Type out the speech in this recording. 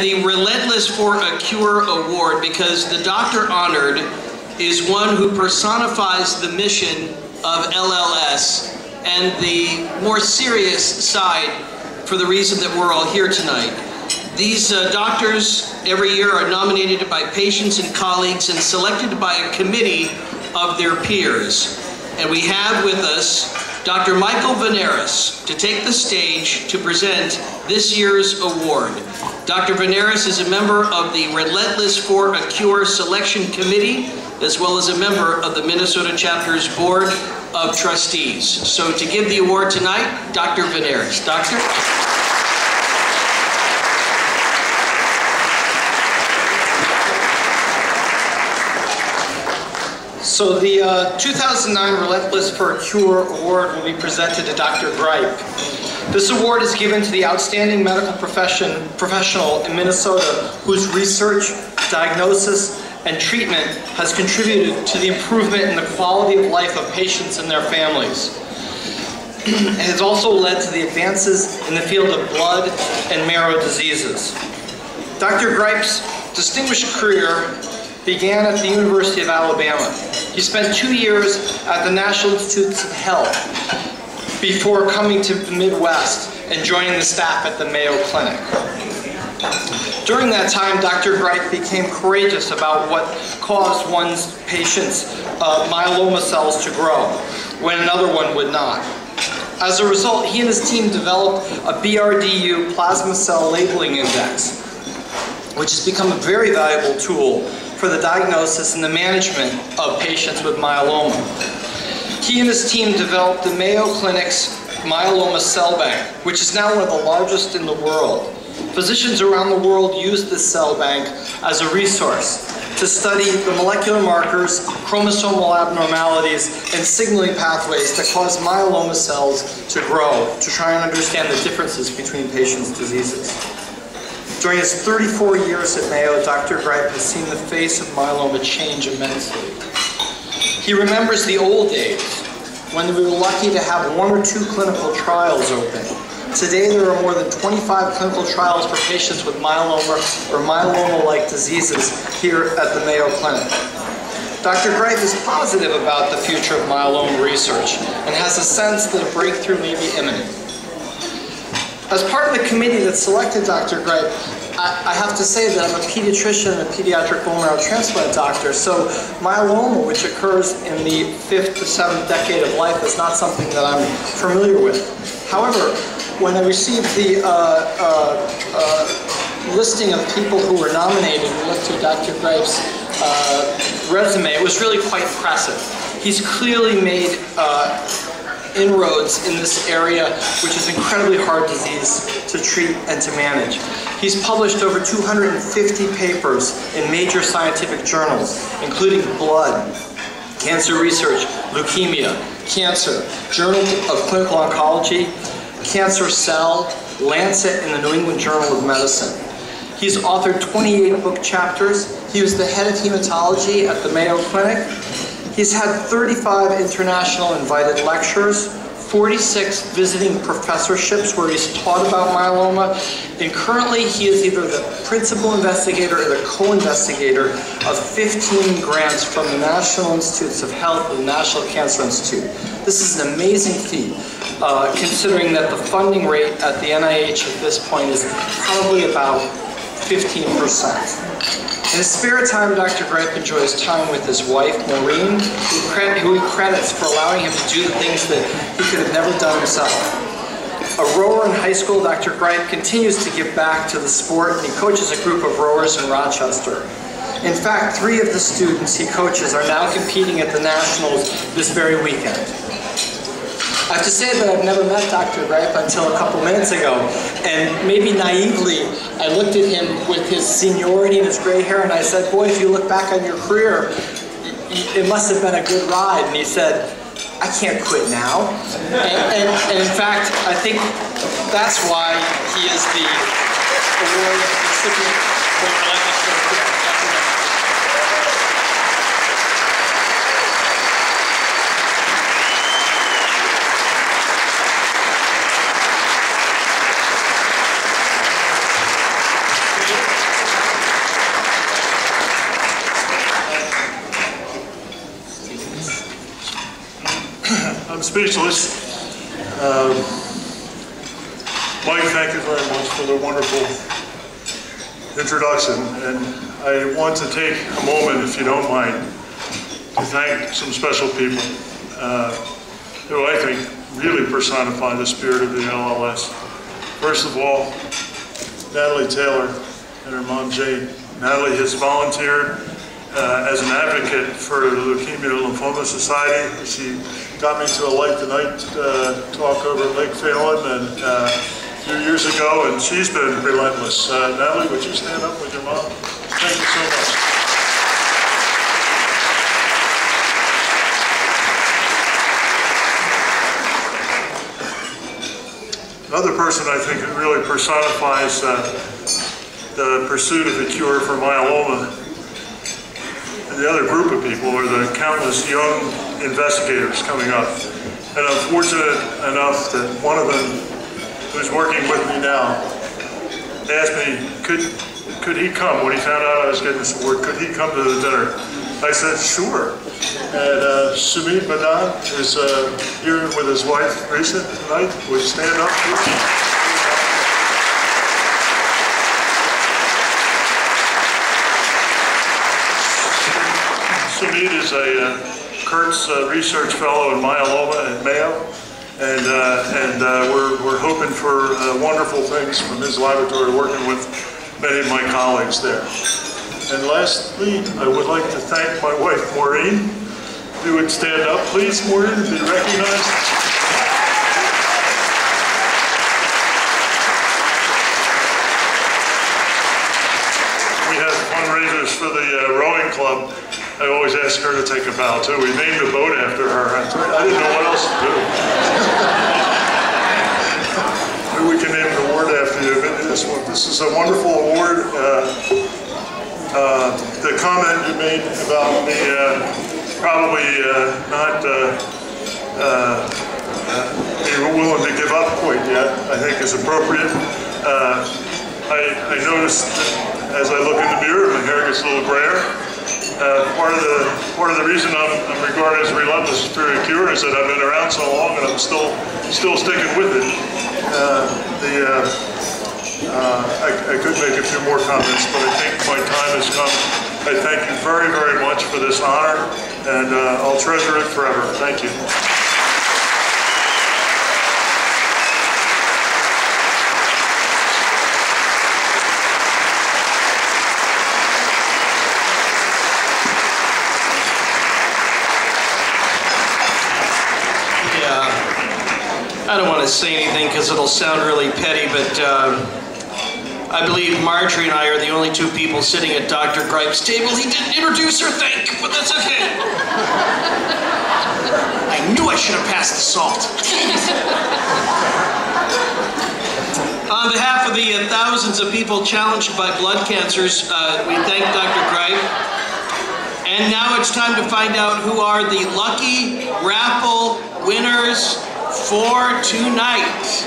The Relentless for a Cure Award, because the doctor honored is one who personifies the mission of LLS and the more serious side for the reason that we're all here tonight. These doctors every year are nominated by patients and colleagues and selected by a committee of their peers. And we have with us Dr. Michael Veneris to take the stage to present this year's award. Dr. Veneris is a member of the Relentless for a Cure Selection Committee, as well as a member of the Minnesota Chapter's Board of Trustees. So to give the award tonight, Dr. Veneris. Doctor? So the 2009 Relentless for a Cure Award will be presented to Dr. Gripe. This award is given to the outstanding medical professional in Minnesota whose research, diagnosis, and treatment has contributed to the improvement in the quality of life of patients and their families. It has also led to the advances in the field of blood and marrow diseases. Dr. Gripe's distinguished career began at the University of Alabama. He spent 2 years at the National Institutes of Health before coming to the Midwest and joining the staff at the Mayo Clinic. During that time, Dr. Gripe became courageous about what caused one's patient's myeloma cells to grow when another one would not. As a result, he and his team developed a BRDU plasma cell labeling index, which has become a very valuable tool for the diagnosis and the management of patients with myeloma. He and his team developed the Mayo Clinic's Myeloma Cell Bank, which is now one of the largest in the world. Physicians around the world use this cell bank as a resource to study the molecular markers, chromosomal abnormalities, and signaling pathways that cause myeloma cells to grow, to try and understand the differences between patients' diseases. During his 34 years at Mayo, Dr. Gripe has seen the face of myeloma change immensely. He remembers the old days when we were lucky to have 1 or 2 clinical trials open. Today there are more than 25 clinical trials for patients with myeloma or myeloma-like diseases here at the Mayo Clinic. Dr. Gripe is positive about the future of myeloma research and has a sense that a breakthrough may be imminent. As part of the committee that selected Dr. Gripe, I have to say that I'm a pediatrician and a pediatric bone marrow transplant doctor, so myeloma, which occurs in the 5th to 7th decade of life, is not something that I'm familiar with. However, when I received the listing of people who were nominated and looked at Dr. Gripe's resume, it was really quite impressive. He's clearly made inroads in this area, which is an incredibly hard disease to treat and to manage. He's published over 250 papers in major scientific journals, including Blood, Cancer Research, Leukemia, Cancer, Journal of Clinical Oncology, Cancer Cell, Lancet, and the New England Journal of Medicine. He's authored 28 book chapters. He was the head of hematology at the Mayo Clinic. He's had 35 international invited lectures, 46 visiting professorships where he's taught about myeloma, and currently he is either the principal investigator or the co-investigator of 15 grants from the National Institutes of Health and the National Cancer Institute. This is an amazing feat, considering that the funding rate at the NIH at this point is probably about 15%. In his spare time, Dr. Gripe enjoys time with his wife, Maureen, who he credits for allowing him to do the things that he could have never done himself. A rower in high school, Dr. Gripe continues to give back to the sport, and he coaches a group of rowers in Rochester. In fact, 3 of the students he coaches are now competing at the Nationals this very weekend. I have to say that I've never met Dr. Gripe until a couple minutes ago, and maybe naively, I looked at him with his seniority and his gray hair, and I said, boy, if you look back on your career, it must have been a good ride. And he said, I can't quit now. And in fact, I think that's why he is the award recipient for Relentless for a Cure. speechless. Mike, thank you very much for the wonderful introduction. And I want to take a moment, if you don't mind, to thank some special people who I think really personify the spirit of the LLS. First of all, Natalie Taylor and her mom Jane. Natalie has volunteered as an advocate for the Leukemia and Lymphoma Society. She got me to a Light the Night talk over at Lake Phelan and a few years ago, and she's been relentless. Natalie, would you stand up with your mom? Thank you so much. Another person I think who really personifies the pursuit of a cure for myeloma, and the other group of people are the countless young investigators coming up. And I'm fortunate enough that one of them, who's working with me now, asked me, could he come when he found out I was getting this award, could he come to the dinner? I said, sure. And Sumit Madan is here with his wife, Risa, tonight. Would you stand up, please? Sumit is a Kurtz Research Fellow in myeloma at Mayo, and we're hoping for wonderful things from his laboratory, working with many of my colleagues there. And lastly, I would like to thank my wife, Maureen. If you would stand up, please, Maureen, to be recognized. We have fundraisers for the rowing club. I always ask her to take a bow, too. We named the boat after her. I didn't know what else to do. Maybe we can name an award after you. This is a wonderful award. The comment you made about me probably not being willing to give up quite yet, I think is appropriate. I noticed that as I look in the mirror, my hair gets a little grayer. Part of the reason I'm regarded as a relentless spirit of cure is that I've been around so long and I'm still sticking with it. I could make a few more comments, but I think my time has come. I thank you very, very much for this honor, and I'll treasure it forever. Thank you. I don't want to say anything because it'll sound really petty, but I believe Marjorie and I are the only two people sitting at Dr. Gripe's table he didn't introduce or thank, but that's okay. I knew I should have passed the salt. On behalf of the thousands of people challenged by blood cancers, we thank Dr. Gripe. And now it's time to find out who are the lucky raffle winners for tonight.